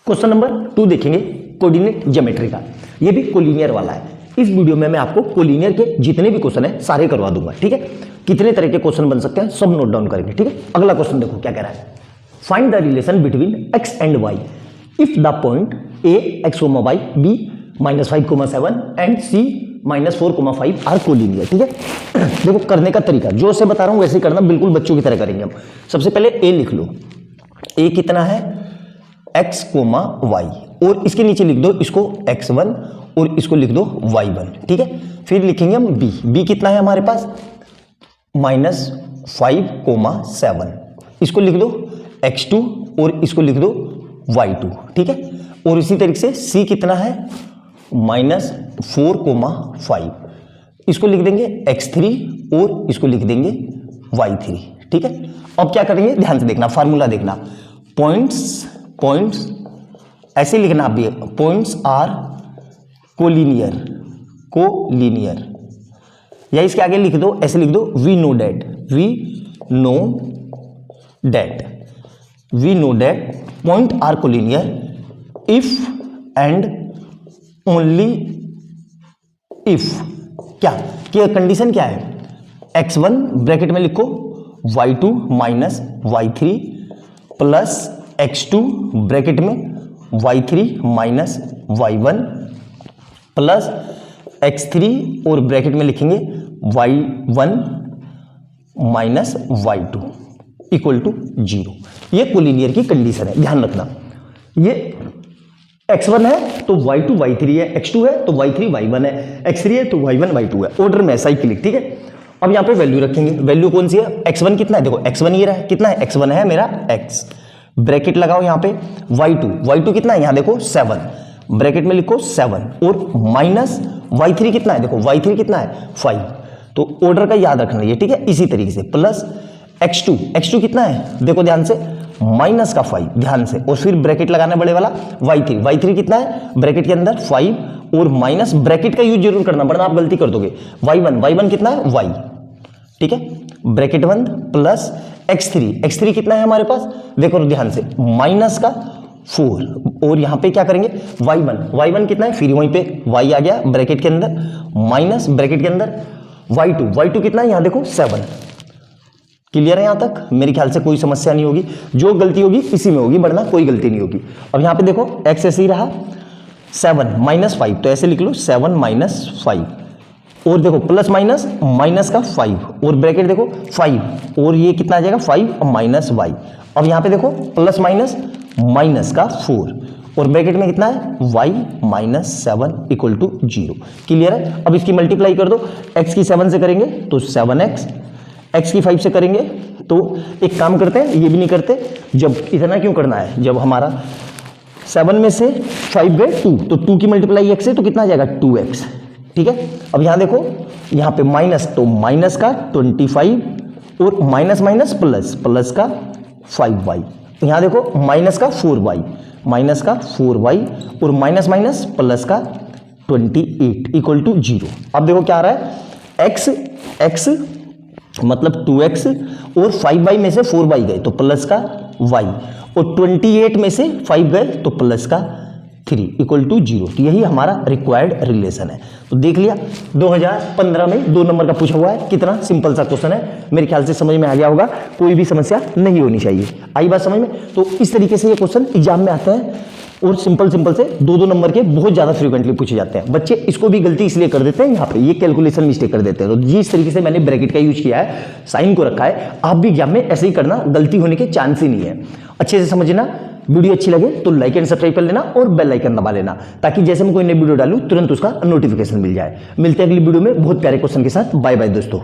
Question number 2 देखेंगे coordinate geometry का। ये भी कोलिनियर वाला है। इस वीडियो में मैं आपको कोलिनियर के जितने भी क्वेश्चन है सारे करवा दूंगा, ठीक है। कितने तरह के क्वेश्चन बन सकते हैं सब नोट डाउन करेंगे, ठीक है। अगला क्वेश्चन देखो क्या कह रहा है। Find the relation between x and y if the point a x, y, b -5,7 and c -4,5 are collinear, ठीक है। देखो करने का तरीका जो से बता रहा हूं वैसे ही करना, बिल्कुल बच्चों की तरह करेंगे हम। सबसे पहले a लिख लो। a कितना है x, y, और इसके नीचे लिख दो इसको x1 और इसको लिख दो y1, ठीक है। फिर लिखेंगे हम b कितना है हमारे पास -5,7, इसको लिख दो x2 और इसको लिख दो y2, ठीक है। और इसी तरीके से c कितना है -4,5, इसको लिख देंगे x3 और इसको लिख देंगे y3, ठीक है। अब क्या करेंगे ध्यान से देखना, फार्मूला देखना। पॉइंट्स ऐसे लिखना आप भी, पॉइंट्स आर कोलिनियर या इसके आगे लिख दो, ऐसे लिख दो we know that point are collinear if and only if, क्या कंडीशन क्या है, x1 ब्रैकेट में लिखो y2 -y3 plus x2 bracket में y3 -y1 प्लस x3 और ब्रैकेट में लिखेंगे y1 -y2 इक्वल टू 0। ये कोलिनियर की कंडीशन है, ध्यान रखना। ये x1 है तो y2 y3 है, x2 है तो y3 y1 है, x3 है तो y1 y2 है। ऑर्डर में ऐसा ही क्लिक, ठीक है। अब यहां पे वैल्यू रखेंगे। वैल्यू कौन सी है, x1 कितना है, देखो x1 ये रहा है, कितना है x1 है मेरा x, ब्रैकेट लगाओ यहां पे y2 कितना है, यहां देखो 7, ब्रैकेट में लिखो 7 और माइनस y3 कितना है, देखो y3 कितना है 5। तो ऑर्डर का याद रखना ये, ठीक है। इसी तरीके से प्लस x2 कितना है, देखो ध्यान से माइनस का 5, ध्यान से, और फिर ब्रैकेट लगाना बड़े वाला y3 कितना है, ब्रैकेट के अंदर 5 और माइनस, ब्रैकेट का यूज जरूर करना वरना आप गलती कर दोगे। y1 कितना है y, ठीक है, ब्रैकेट बंद प्लस x3 कितना है हमारे पास, देखो ध्यान से माइनस का 4 और यहां पे क्या करेंगे y1 कितना है, फिर वहीं पे y आ गया ब्रैकेट के अंदर माइनस, ब्रैकेट के अंदर y2 कितना है, यहां देखो 7। क्लियर है यहां तक, मेरे ख्याल से कोई समस्या नहीं होगी। जो गलती होगी इसी में होगी वरना कोई गलती नहीं होगी। अब यहां पे देखो x ऐसे ही रहा 7 -5, तो ऐसे लिख लो 7 -5 और देखो प्लस माइनस का 5 और ब्रैकेट देखो 5 और ये कितना आ जाएगा 5 -y। अब यहां पे देखो प्लस माइनस का 4 और ब्रैकेट में कितना है y -7 इक्वल टू 0। क्लियर है। अब इसकी मल्टीप्लाई कर दो, x की 7 से करेंगे तो 7x, x की 5 से करेंगे तो एक काम करते हैं, ये भी नहीं करते, जब इतना क्यों करना है, जब हमारा 7 में से 5 गए 2 तो 2 की मल्टीप्लाई x से तो कितना आ जाएगा 2x, ठीक है। अब यहां देखो यहां पे माइनस, तो माइनस का 25 और माइनस प्लस का 5y, यहां देखो माइनस का 4y और माइनस प्लस का 28 इक्वल टू 0। अब देखो क्या आ रहा है, x मतलब 2x और 5y में से 4y गए तो प्लस का y और 28 में से 5 गए तो प्लस का 3 इक्वल टू 0। तो यही हमारा रिक्वायर्ड रिलेशन है। तो देख लिया 2015 में 2 नंबर का पूछा हुआ है, कितना सिंपल सा क्वेश्चन है, मेरे ख्याल से समझ में आ गया होगा, कोई भी समस्या नहीं होनी चाहिए। आई बात समझ में। तो इस तरीके से ये क्वेश्चन एग्जाम में आते हैं और सिंपल से 2 नंबर के बहुत ज्यादा फ्रीक्वेंटली पूछे जाते हैं। बच्चे इसको भी गलती इसलिए कर देते हैं, यहाँ पे ये कैलकुलेशन मिस्टेक कर देते हैं। तो जिस तरीके से मैंने ब्रैकेट का यूज किया है, साइन को रखा है, आप भी एग्जाम में ऐसे ही करना, गलती होने के चांस ही नहीं है। अच्छे से समझना। वीडियो अच्छी लगे तो लाइक एंड सब्सक्राइब कर लेना और बेल आइकन दबा लेना, ताकि जैसे मैं कोई नई वीडियो डालूं तुरंत उसका नोटिफिकेशन मिल जाए। मिलते हैं अगली वीडियो में बहुत प्यारे क्वेश्चन के साथ। बाय बाय दोस्तों।